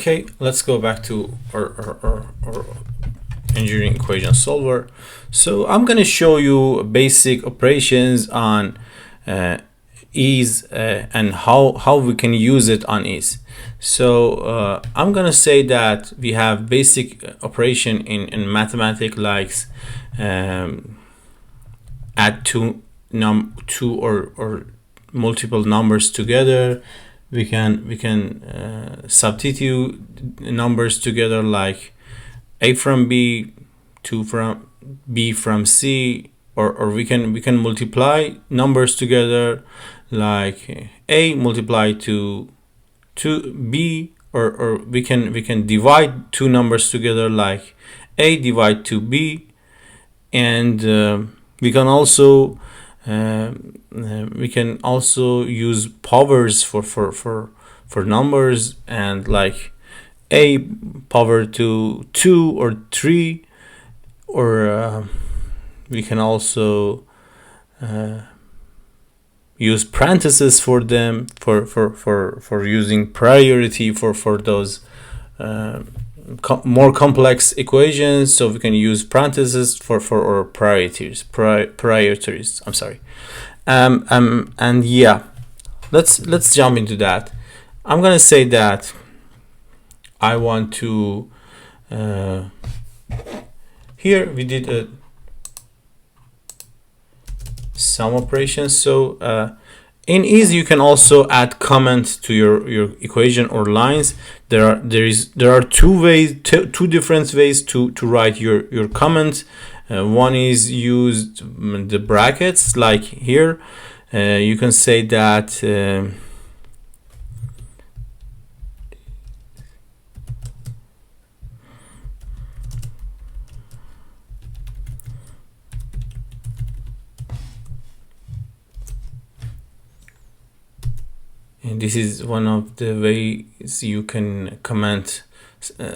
Okay, let's go back to our engineering equation solver. So I'm going to show you basic operations on EES and how we can use it on EES. So I'm going to say that we have basic operation in mathematics, like add two or multiple numbers together. We can substitute numbers together, like A from B, 2 from B from C, or we can multiply numbers together, like A multiply to B, or we can divide two numbers together, like A divide to B. And we can also use powers for numbers, and like A power to 2 or 3, or we can also use parentheses for them for using priority for those more complex equations. So we can use parentheses for our priorities. I'm sorry. And yeah, let's jump into that. I'm gonna say that I want to here we did a sum operations. So in EES you can also add comments to your equation or lines. There are two different ways to write your comments. One is used the brackets, like here. You can say that and this is one of the ways you can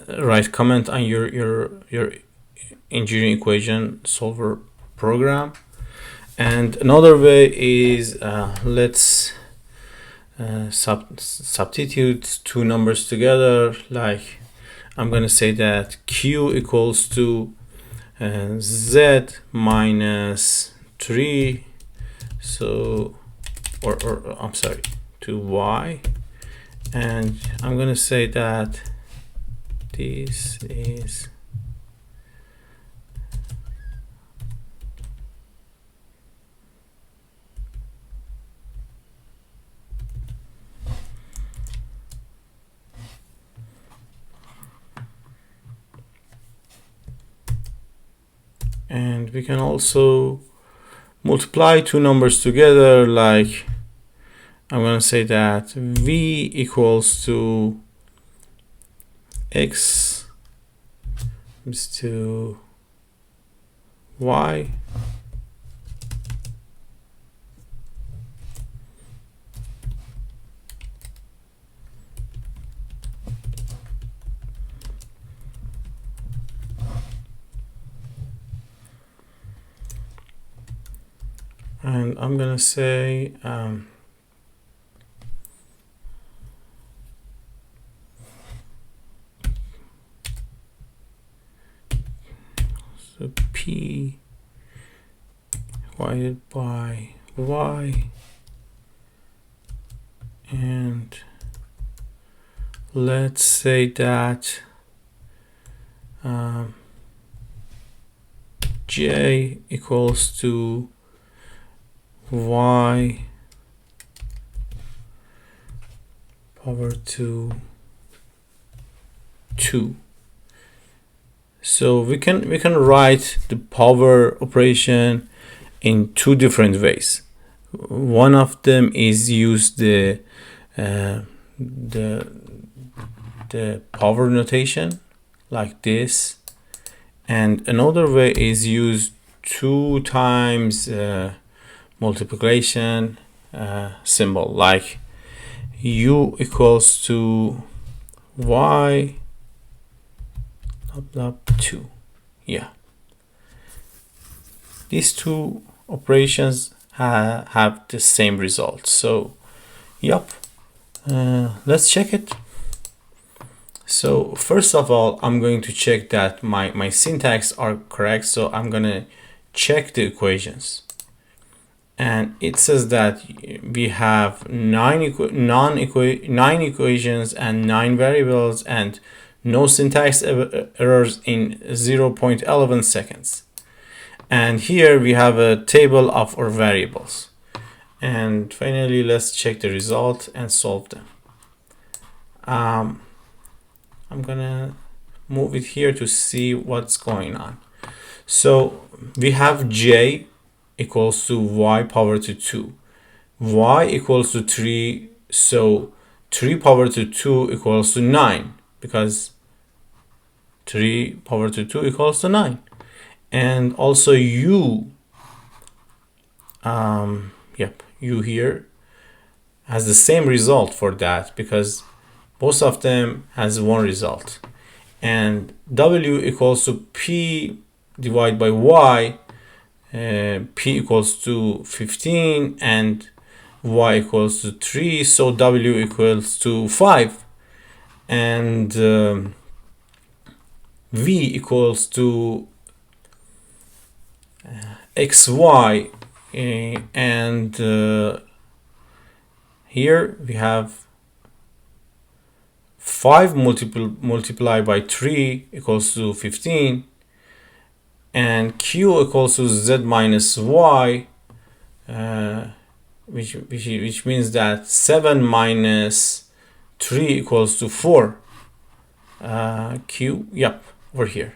write comment on your engineering equation solver program. And another way is let's substitute two numbers together. Like I'm gonna say that Q equals to Z minus 3, so or I'm sorry, to Y, and I'm gonna say that this is and we can also multiply two numbers together, like I'm going to say that V equals to X is to Y, and I'm going to say so P divided by Y, and let's say that J equals to Y power to 2. So we can write the power operation in two different ways. One of them is use the power notation like this, and another way is use 2 times multiplication symbol, like U equals to Y 2. Yeah, these two operations have the same result. So yep, let's check it. So first of all, I'm going to check that my syntax are correct. So I'm gonna check the equations, and it says that we have nine equations and 9 variables and no syntax errors in 0.11 seconds. And here we have a table of our variables. And finally, let's check the result and solve them. I'm gonna move it here to see what's going on. So we have j equals to y power to 2, y equals to 3, so 3 power to 2 equals to 9, because 3 power to 2 equals to 9. And also u, u here has the same result for that, because both of them has one result. And w equals to p divided by y, p equals to 15 and y equals to 3, so w equals to 5. And v equals to xy, and here we have 5 multiplied by 3 equals to 15, and q equals to z minus y, which means that 7 minus 3 equals to 4. Q, yep, over here.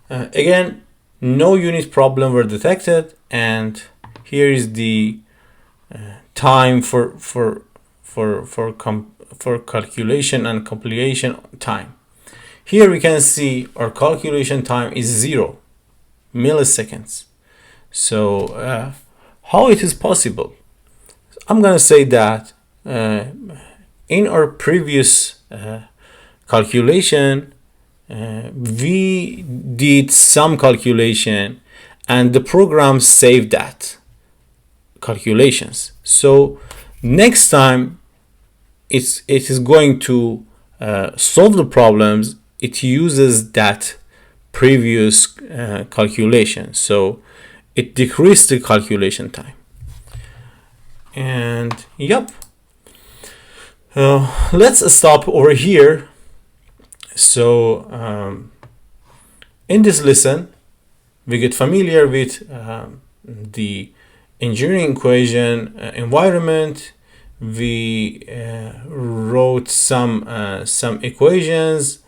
Again, no unit problem were detected, and here is the time for calculation and compilation time. Here we can see our calculation time is 0 milliseconds. So how it is possible? I'm gonna say that in our previous calculation, we did some calculation and the program saved that calculations. So next time it is going to solve the problems, it uses that previous calculation, so it decreased the calculation time. And yep, let's stop over here. So in this lesson we get familiar with the engineering equation environment. We wrote some equations,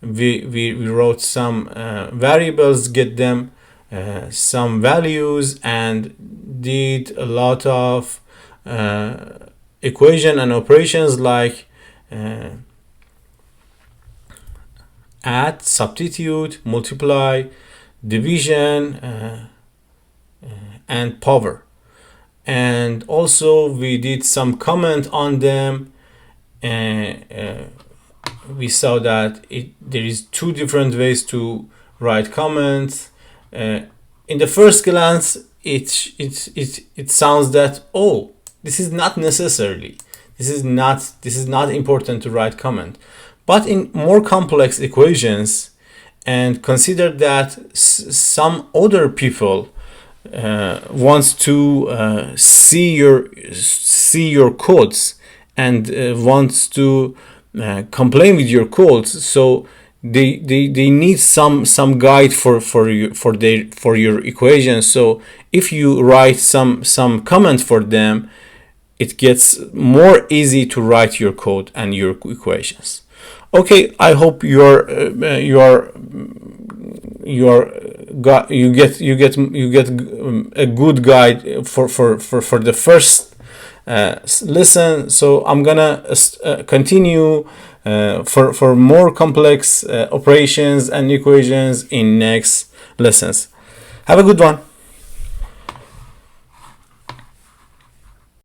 we wrote some variables, get them some values, and did a lot of equation and operations like add, substitute, multiply, division, and power. And also we did some comment on them. We saw that there is 2 different ways to write comments. In the first glance, it sounds that, oh, this is not necessarily, this is not important to write comment. But in more complex equations, and consider that some other people wants to see your codes and wants to complain with your codes, so they need some guide for your equation. So if you write some comment for them, it gets more easy to write your code and your equations. Okay, I hope you get a good guide for the first lesson. So I'm gonna continue for more complex operations and equations in next lessons. Have a good one.